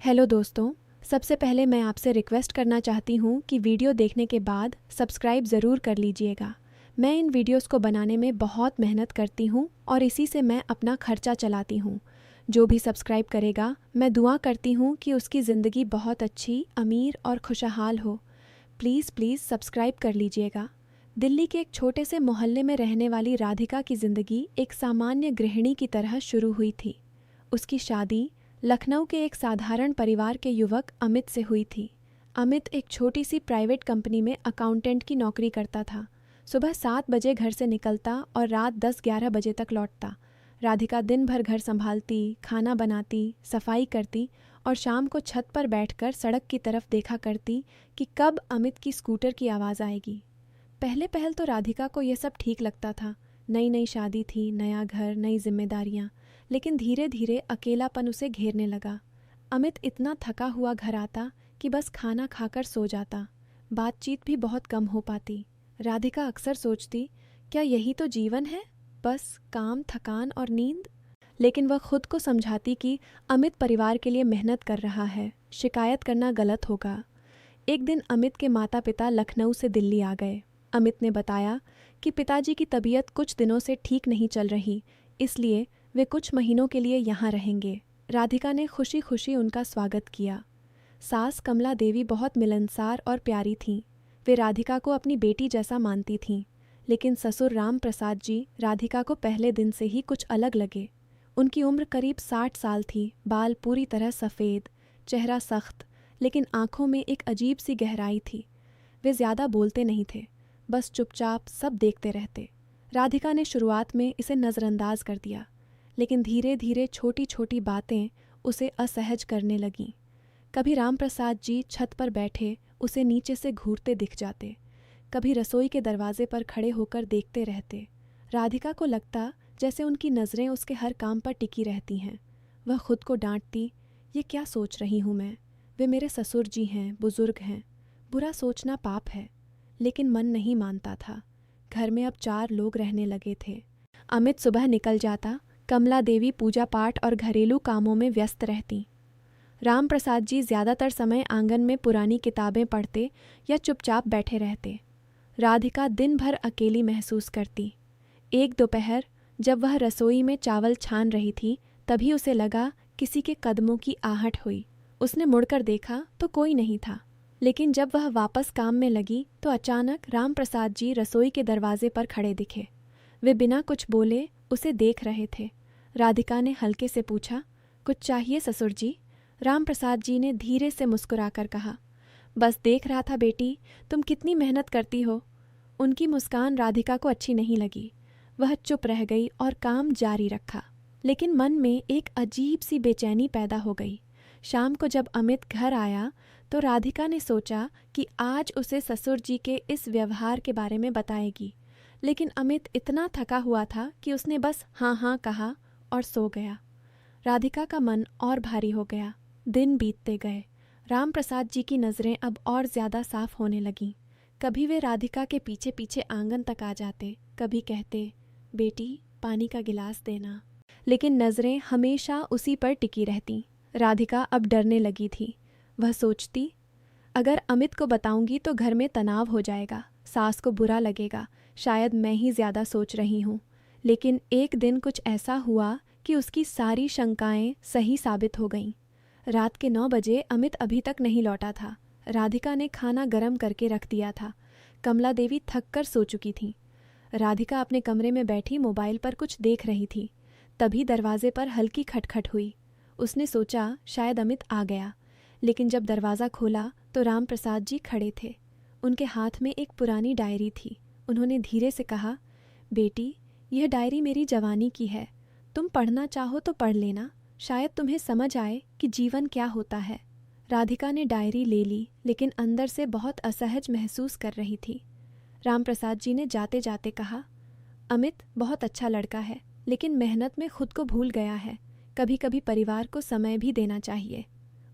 Hello दोस्तों। सबसे पहले मैं आपसे रिक्वेस्ट करना चाहती हूँ कि वीडियो देखने के बाद सब्सक्राइब ज़रूर कर लीजिएगा। मैं इन वीडियोस को बनाने में बहुत मेहनत करती हूँ और इसी से मैं अपना खर्चा चलाती हूँ। जो भी सब्सक्राइब करेगा मैं दुआ करती हूँ कि उसकी ज़िंदगी बहुत अच्छी, अमीर और खुशहाल हो। प्लीज़ प्लीज़ सब्सक्राइब कर लीजिएगा। दिल्ली के एक छोटे से मोहल्ले में रहने वाली राधिका की ज़िंदगी एक सामान्य गृहिणी की तरह शुरू हुई थी। उसकी शादी लखनऊ के एक साधारण परिवार के युवक अमित से हुई थी। अमित एक छोटी सी प्राइवेट कंपनी में अकाउंटेंट की नौकरी करता था। सुबह 7 बजे घर से निकलता और रात 10-11 बजे तक लौटता। राधिका दिन भर घर संभालती, खाना बनाती, सफाई करती और शाम को छत पर बैठकर सड़क की तरफ देखा करती कि कब अमित की स्कूटर की आवाज़ आएगी। पहले पहल तो राधिका को यह सब ठीक लगता था। नई नई शादी थी, नया घर, नई जिम्मेदारियां। लेकिन धीरे धीरे अकेलापन उसे घेरने लगा। अमित इतना थका हुआ घर आता कि बस खाना खाकर सो जाता। बातचीत भी बहुत कम हो पाती। राधिका अक्सर सोचती, क्या यही तो जीवन है, बस काम, थकान और नींद। लेकिन वह खुद को समझाती कि अमित परिवार के लिए मेहनत कर रहा है, शिकायत करना गलत होगा। एक दिन अमित के माता पिता लखनऊ से दिल्ली आ गए। अमित ने बताया कि पिताजी की तबीयत कुछ दिनों से ठीक नहीं चल रही, इसलिए वे कुछ महीनों के लिए यहाँ रहेंगे। राधिका ने खुशी खुशी उनका स्वागत किया। सास कमला देवी बहुत मिलनसार और प्यारी थीं। वे राधिका को अपनी बेटी जैसा मानती थीं। लेकिन ससुर राम प्रसाद जी राधिका को पहले दिन से ही कुछ अलग लगे। उनकी उम्र करीब 60 साल थी, बाल पूरी तरह सफ़ेद, चेहरा सख्त, लेकिन आंखों में एक अजीब सी गहराई थी। वे ज़्यादा बोलते नहीं थे, बस चुपचाप सब देखते रहते। राधिका ने शुरुआत में इसे नज़रअंदाज कर दिया, लेकिन धीरे धीरे छोटी छोटी बातें उसे असहज करने लगीं। कभी रामप्रसाद जी छत पर बैठे उसे नीचे से घूरते दिख जाते, कभी रसोई के दरवाजे पर खड़े होकर देखते रहते। राधिका को लगता जैसे उनकी नज़रें उसके हर काम पर टिकी रहती हैं। वह खुद को डांटती, ये क्या सोच रही हूँ मैं, वे मेरे ससुर जी हैं, बुज़ुर्ग हैं, बुरा सोचना पाप है। लेकिन मन नहीं मानता था। घर में अब 4 लोग रहने लगे थे। अमित सुबह निकल जाता, कमला देवी पूजा पाठ और घरेलू कामों में व्यस्त रहती। राम प्रसाद जी ज़्यादातर समय आंगन में पुरानी किताबें पढ़ते या चुपचाप बैठे रहते। राधिका दिन भर अकेली महसूस करती। एक दोपहर जब वह रसोई में चावल छान रही थी, तभी उसे लगा किसी के कदमों की आहट हुई। उसने मुड़कर देखा तो कोई नहीं था। लेकिन जब वह वापस काम में लगी तो अचानक राम प्रसाद जी रसोई के दरवाजे पर खड़े दिखे। वे बिना कुछ बोले उसे देख रहे थे। राधिका ने हल्के से पूछा, कुछ चाहिए ससुर जी? राम प्रसाद जी ने धीरे से मुस्कुराकर कहा, बस देख रहा था बेटी, तुम कितनी मेहनत करती हो। उनकी मुस्कान राधिका को अच्छी नहीं लगी। वह चुप रह गई और काम जारी रखा। लेकिन मन में एक अजीब सी बेचैनी पैदा हो गई। शाम को जब अमित घर आया तो राधिका ने सोचा कि आज उसे ससुर जी के इस व्यवहार के बारे में बताएगी। लेकिन अमित इतना थका हुआ था कि उसने बस हाँ हाँ कहा और सो गया। राधिका का मन और भारी हो गया। दिन बीतते गए। राम प्रसाद जी की नज़रें अब और ज़्यादा साफ होने लगीं। कभी वे राधिका के पीछे पीछे आंगन तक आ जाते, कभी कहते, बेटी पानी का गिलास देना। लेकिन नज़रें हमेशा उसी पर टिकी रहती। राधिका अब डरने लगी थी। वह सोचती, अगर अमित को बताऊंगी तो घर में तनाव हो जाएगा, सास को बुरा लगेगा, शायद मैं ही ज़्यादा सोच रही हूँ। लेकिन एक दिन कुछ ऐसा हुआ कि उसकी सारी शंकाएं सही साबित हो गईं। रात के 9 बजे अमित अभी तक नहीं लौटा था। राधिका ने खाना गर्म करके रख दिया था। कमला देवी थक कर सो चुकी थी। राधिका अपने कमरे में बैठी मोबाइल पर कुछ देख रही थी। तभी दरवाजे पर हल्की खटखट हुई। उसने सोचा शायद अमित आ गया। लेकिन जब दरवाज़ा खोला तो राम प्रसाद जी खड़े थे। उनके हाथ में एक पुरानी डायरी थी। उन्होंने धीरे से कहा, बेटी यह डायरी मेरी जवानी की है, तुम पढ़ना चाहो तो पढ़ लेना, शायद तुम्हें समझ आए कि जीवन क्या होता है। राधिका ने डायरी ले ली, लेकिन अंदर से बहुत असहज महसूस कर रही थी। राम प्रसाद जी ने जाते जाते कहा, अमित बहुत अच्छा लड़का है, लेकिन मेहनत में खुद को भूल गया है। कभी कभी परिवार को समय भी देना चाहिए।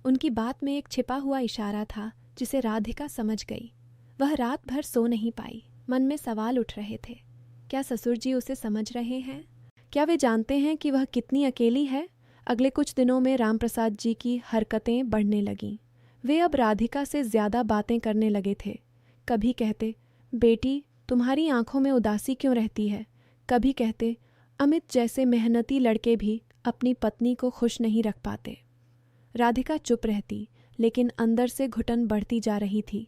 उनकी बात में एक छिपा हुआ इशारा था जिसे राधिका समझ गई। वह रात भर सो नहीं पाई। मन में सवाल उठ रहे थे, क्या ससुर जी उसे समझ रहे हैं? क्या वे जानते हैं कि वह कितनी अकेली है? अगले कुछ दिनों में रामप्रसाद जी की हरकतें बढ़ने लगीं। वे अब राधिका से ज़्यादा बातें करने लगे थे। कभी कहते, बेटी तुम्हारी आंखों में उदासी क्यों रहती है। कभी कहते, अमित जैसे मेहनती लड़के भी अपनी पत्नी को खुश नहीं रख पाते। राधिका चुप रहती, लेकिन अंदर से घुटन बढ़ती जा रही थी।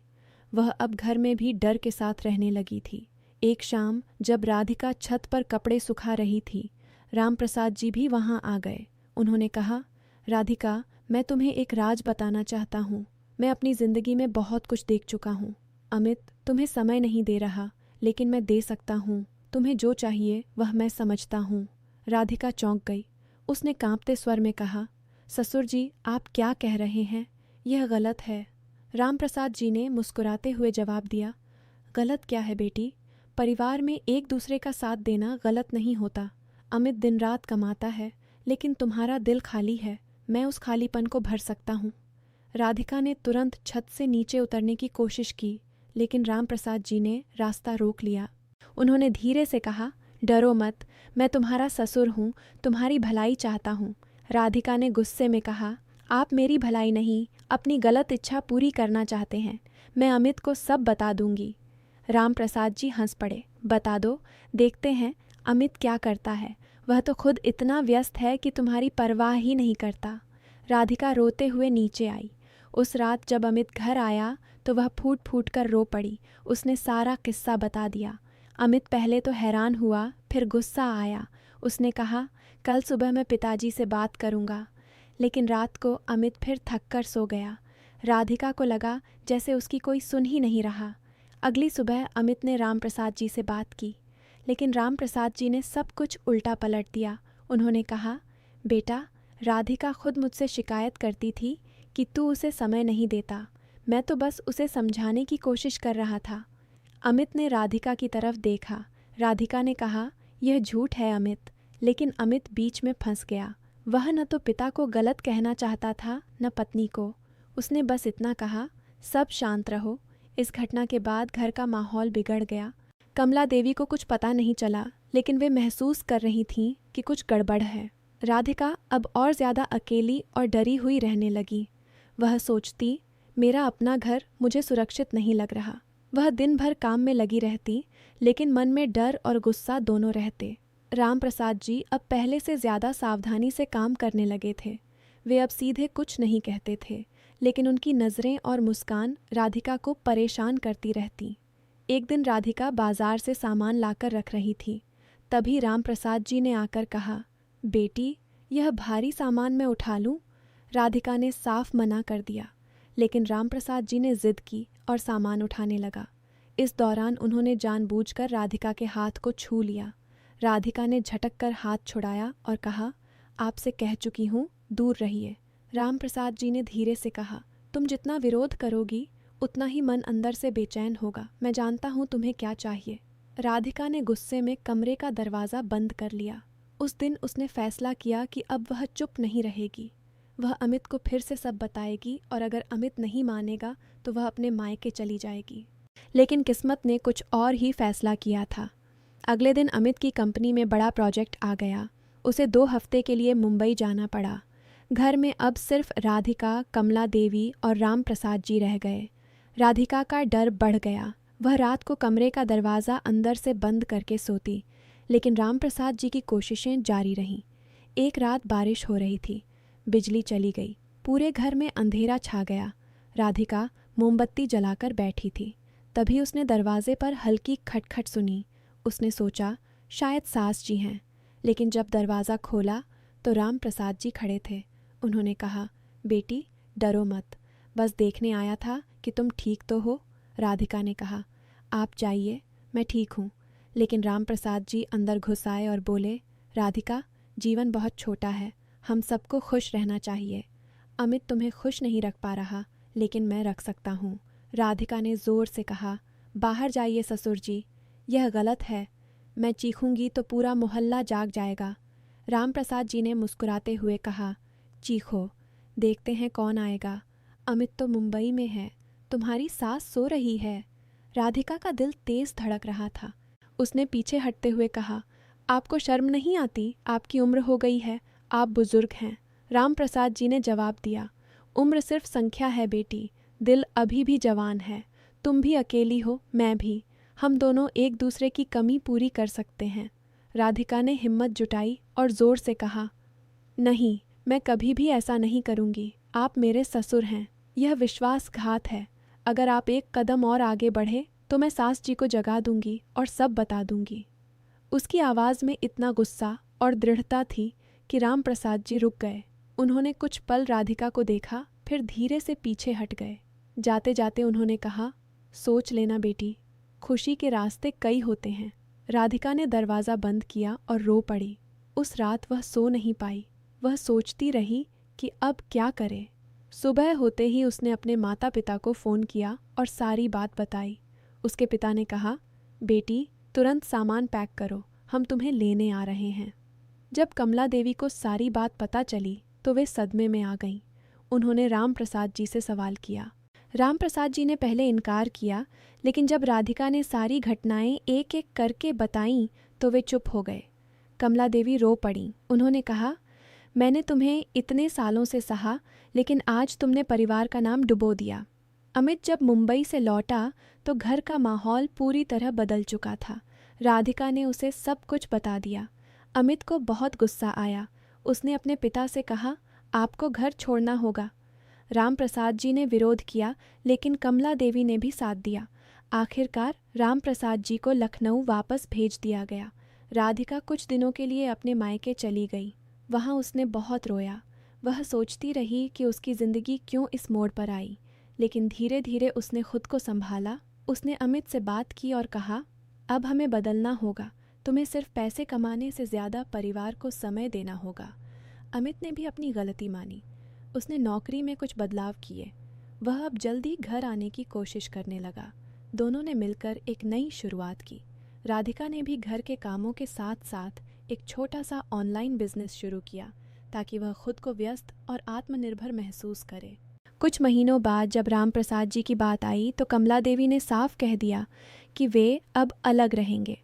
वह अब घर में भी डर के साथ रहने लगी थी। एक शाम जब राधिका छत पर कपड़े सुखा रही थी, रामप्रसाद जी भी वहां आ गए। उन्होंने कहा, राधिका मैं तुम्हें एक राज बताना चाहता हूँ। मैं अपनी ज़िंदगी में बहुत कुछ देख चुका हूँ। अमित तुम्हें समय नहीं दे रहा, लेकिन मैं दे सकता हूँ। तुम्हें जो चाहिए वह मैं समझता हूँ। राधिका चौंक गई। उसने कांपते स्वर में कहा, ससुर जी आप क्या कह रहे हैं, यह गलत है। रामप्रसाद जी ने मुस्कुराते हुए जवाब दिया, गलत क्या है बेटी, परिवार में एक दूसरे का साथ देना गलत नहीं होता। अमित दिन रात कमाता है, लेकिन तुम्हारा दिल खाली है। मैं उस खालीपन को भर सकता हूँ। राधिका ने तुरंत छत से नीचे उतरने की कोशिश की, लेकिन रामप्रसाद जी ने रास्ता रोक लिया। उन्होंने धीरे से कहा, डरो मत, मैं तुम्हारा ससुर हूँ, तुम्हारी भलाई चाहता हूँ। राधिका ने गुस्से में कहा, आप मेरी भलाई नहीं, अपनी गलत इच्छा पूरी करना चाहते हैं। मैं अमित को सब बता दूंगी। रामप्रसाद जी हंस पड़े। बता दो, देखते हैं अमित क्या करता है। वह तो खुद इतना व्यस्त है कि तुम्हारी परवाह ही नहीं करता। राधिका रोते हुए नीचे आई। उस रात जब अमित घर आया तो वह फूट फूट कर रो पड़ी। उसने सारा किस्सा बता दिया। अमित पहले तो हैरान हुआ, फिर गुस्सा आया। उसने कहा, कल सुबह मैं पिताजी से बात करूँगा। लेकिन रात को अमित फिर थक कर सो गया। राधिका को लगा जैसे उसकी कोई सुन ही नहीं रहा। अगली सुबह अमित ने रामप्रसाद जी से बात की, लेकिन रामप्रसाद जी ने सब कुछ उल्टा पलट दिया। उन्होंने कहा, बेटा राधिका खुद मुझसे शिकायत करती थी कि तू उसे समय नहीं देता। मैं तो बस उसे समझाने की कोशिश कर रहा था। अमित ने राधिका की तरफ देखा। राधिका ने कहा, यह झूठ है अमित। लेकिन अमित बीच में फंस गया। वह न तो पिता को गलत कहना चाहता था, न पत्नी को। उसने बस इतना कहा, सब शांत रहो। इस घटना के बाद घर का माहौल बिगड़ गया। कमला देवी को कुछ पता नहीं चला, लेकिन वे महसूस कर रही थीं कि कुछ गड़बड़ है। राधिका अब और ज़्यादा अकेली और डरी हुई रहने लगी। वह सोचती, मेरा अपना घर मुझे सुरक्षित नहीं लग रहा। वह दिन भर काम में लगी रहती, लेकिन मन में डर और गुस्सा दोनों रहते। रामप्रसाद जी अब पहले से ज़्यादा सावधानी से काम करने लगे थे। वे अब सीधे कुछ नहीं कहते थे, लेकिन उनकी नज़रें और मुस्कान राधिका को परेशान करती रहती। एक दिन राधिका बाजार से सामान लाकर रख रही थी। तभी रामप्रसाद जी ने आकर कहा, बेटी यह भारी सामान मैं उठा लूं? राधिका ने साफ मना कर दिया, लेकिन रामप्रसाद जी ने जिद की और सामान उठाने लगा। इस दौरान उन्होंने जानबूझकर राधिका के हाथ को छू लिया। राधिका ने झटक कर हाथ छुड़ाया और कहा, आपसे कह चुकी हूँ, दूर रहिए। रामप्रसाद जी ने धीरे से कहा, तुम जितना विरोध करोगी उतना ही मन अंदर से बेचैन होगा। मैं जानता हूँ तुम्हें क्या चाहिए। राधिका ने गुस्से में कमरे का दरवाज़ा बंद कर लिया। उस दिन उसने फैसला किया कि अब वह चुप नहीं रहेगी। वह अमित को फिर से सब बताएगी और अगर अमित नहीं मानेगा तो वह अपने मायके चली जाएगी। लेकिन किस्मत ने कुछ और ही फैसला किया था। अगले दिन अमित की कंपनी में बड़ा प्रोजेक्ट आ गया। उसे 2 हफ्ते के लिए मुंबई जाना पड़ा। घर में अब सिर्फ राधिका, कमला देवी और रामप्रसाद जी रह गए। राधिका का डर बढ़ गया। वह रात को कमरे का दरवाज़ा अंदर से बंद करके सोती, लेकिन रामप्रसाद जी की कोशिशें जारी रहीं। एक रात बारिश हो रही थी। बिजली चली गई। पूरे घर में अंधेरा छा गया। राधिका मोमबत्ती जलाकर बैठी थी। तभी उसने दरवाजे पर हल्की खटखट सुनी। उसने सोचा शायद सास जी हैं, लेकिन जब दरवाज़ा खोला तो रामप्रसाद जी खड़े थे। उन्होंने कहा, बेटी डरो मत, बस देखने आया था कि तुम ठीक तो हो। राधिका ने कहा, आप जाइए, मैं ठीक हूँ। लेकिन रामप्रसाद जी अंदर घुस आए और बोले, राधिका जीवन बहुत छोटा है, हम सबको खुश रहना चाहिए। अमित तुम्हें खुश नहीं रख पा रहा, लेकिन मैं रख सकता हूँ। राधिका ने ज़ोर से कहा, बाहर जाइए ससुर जी, यह गलत है। मैं चीखूंगी तो पूरा मोहल्ला जाग जाएगा। रामप्रसाद जी ने मुस्कुराते हुए कहा, चीखो, देखते हैं कौन आएगा। अमित तो मुंबई में है, तुम्हारी सास सो रही है। राधिका का दिल तेज धड़क रहा था। उसने पीछे हटते हुए कहा, आपको शर्म नहीं आती? आपकी उम्र हो गई है, आप बुजुर्ग हैं। राम प्रसाद जी ने जवाब दिया, उम्र सिर्फ संख्या है बेटी, दिल अभी भी जवान है। तुम भी अकेली हो, मैं भी, हम दोनों एक दूसरे की कमी पूरी कर सकते हैं। राधिका ने हिम्मत जुटाई और जोर से कहा, नहीं, मैं कभी भी ऐसा नहीं करूँगी। आप मेरे ससुर हैं, यह विश्वासघात है। अगर आप एक कदम और आगे बढ़े तो मैं सास जी को जगा दूंगी और सब बता दूंगी। उसकी आवाज़ में इतना गुस्सा और दृढ़ता थी कि राम प्रसाद जी रुक गए। उन्होंने कुछ पल राधिका को देखा, फिर धीरे से पीछे हट गए। जाते जाते उन्होंने कहा, सोच लेना बेटी, खुशी के रास्ते कई होते हैं। राधिका ने दरवाज़ा बंद किया और रो पड़ी। उस रात वह सो नहीं पाई। वह सोचती रही कि अब क्या करे। सुबह होते ही उसने अपने माता पिता को फ़ोन किया और सारी बात बताई। उसके पिता ने कहा, बेटी तुरंत सामान पैक करो, हम तुम्हें लेने आ रहे हैं। जब कमला देवी को सारी बात पता चली तो वे सदमे में आ गईं। उन्होंने राम प्रसाद जी से सवाल किया। राम प्रसाद जी ने पहले इनकार किया, लेकिन जब राधिका ने सारी घटनाएं एक एक करके बताईं तो वे चुप हो गए। कमला देवी रो पड़ीं। उन्होंने कहा, मैंने तुम्हें इतने सालों से सहा, लेकिन आज तुमने परिवार का नाम डुबो दिया। अमित जब मुंबई से लौटा तो घर का माहौल पूरी तरह बदल चुका था। राधिका ने उसे सब कुछ बता दिया। अमित को बहुत गुस्सा आया। उसने अपने पिता से कहा, आपको घर छोड़ना होगा। राम प्रसाद जी ने विरोध किया, लेकिन कमला देवी ने भी साथ दिया। आखिरकार राम प्रसाद जी को लखनऊ वापस भेज दिया गया। राधिका कुछ दिनों के लिए अपने मायके चली गई। वहाँ उसने बहुत रोया। वह सोचती रही कि उसकी ज़िंदगी क्यों इस मोड़ पर आई, लेकिन धीरे धीरे उसने खुद को संभाला। उसने अमित से बात की और कहा, अब हमें बदलना होगा। तुम्हें सिर्फ पैसे कमाने से ज़्यादा परिवार को समय देना होगा। अमित ने भी अपनी गलती मानी। उसने नौकरी में कुछ बदलाव किए। वह अब जल्दी घर आने की कोशिश करने लगा। दोनों ने मिलकर एक नई शुरुआत की। राधिका ने भी घर के कामों के साथ साथ एक छोटा सा ऑनलाइन बिजनेस शुरू किया ताकि वह खुद को व्यस्त और आत्मनिर्भर महसूस करे। कुछ महीनों बाद जब राम प्रसाद जी की बात आई तो कमला देवी ने साफ कह दिया कि वे अब अलग रहेंगे।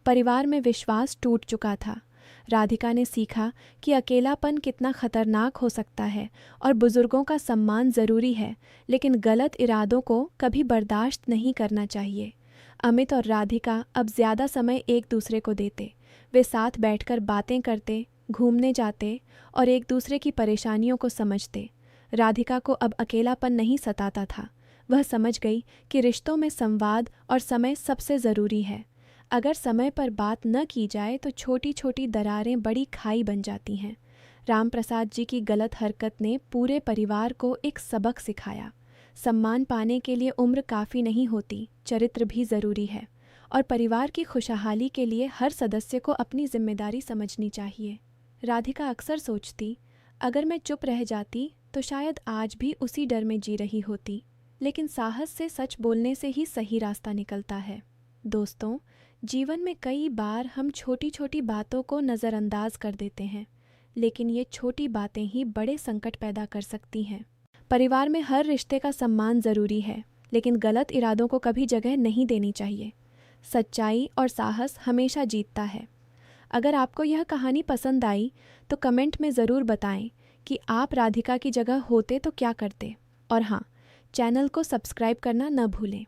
परिवार में विश्वास टूट चुका था। राधिका ने सीखा कि अकेलापन कितना खतरनाक हो सकता है और बुजुर्गों का सम्मान ज़रूरी है, लेकिन गलत इरादों को कभी बर्दाश्त नहीं करना चाहिए। अमित और राधिका अब ज़्यादा समय एक दूसरे को देते। वे साथ बैठकर बातें करते, घूमने जाते और एक दूसरे की परेशानियों को समझते। राधिका को अब अकेलापन नहीं सताता था। वह समझ गई कि रिश्तों में संवाद और समय सबसे ज़रूरी है। अगर समय पर बात न की जाए तो छोटी छोटी दरारें बड़ी खाई बन जाती हैं। राम प्रसाद जी की गलत हरकत ने पूरे परिवार को एक सबक सिखाया। सम्मान पाने के लिए उम्र काफ़ी नहीं होती, चरित्र भी ज़रूरी है। और परिवार की खुशहाली के लिए हर सदस्य को अपनी जिम्मेदारी समझनी चाहिए। राधिका अक्सर सोचती, अगर मैं चुप रह जाती तो शायद आज भी उसी डर में जी रही होती। लेकिन साहस से सच बोलने से ही सही रास्ता निकलता है। दोस्तों, जीवन में कई बार हम छोटी छोटी बातों को नज़रअंदाज कर देते हैं, लेकिन ये छोटी बातें ही बड़े संकट पैदा कर सकती हैं। परिवार में हर रिश्ते का सम्मान ज़रूरी है, लेकिन गलत इरादों को कभी जगह नहीं देनी चाहिए। सच्चाई और साहस हमेशा जीतता है। अगर आपको यह कहानी पसंद आई तो कमेंट में ज़रूर बताएं कि आप राधिका की जगह होते तो क्या करते। और हाँ, चैनल को सब्सक्राइब करना न भूलें।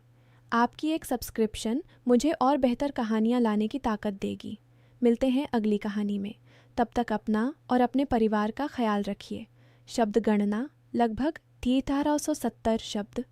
आपकी एक सब्सक्रिप्शन मुझे और बेहतर कहानियाँ लाने की ताकत देगी। मिलते हैं अगली कहानी में। तब तक अपना और अपने परिवार का ख्याल रखिए। शब्द गणना लगभग 1370 शब्द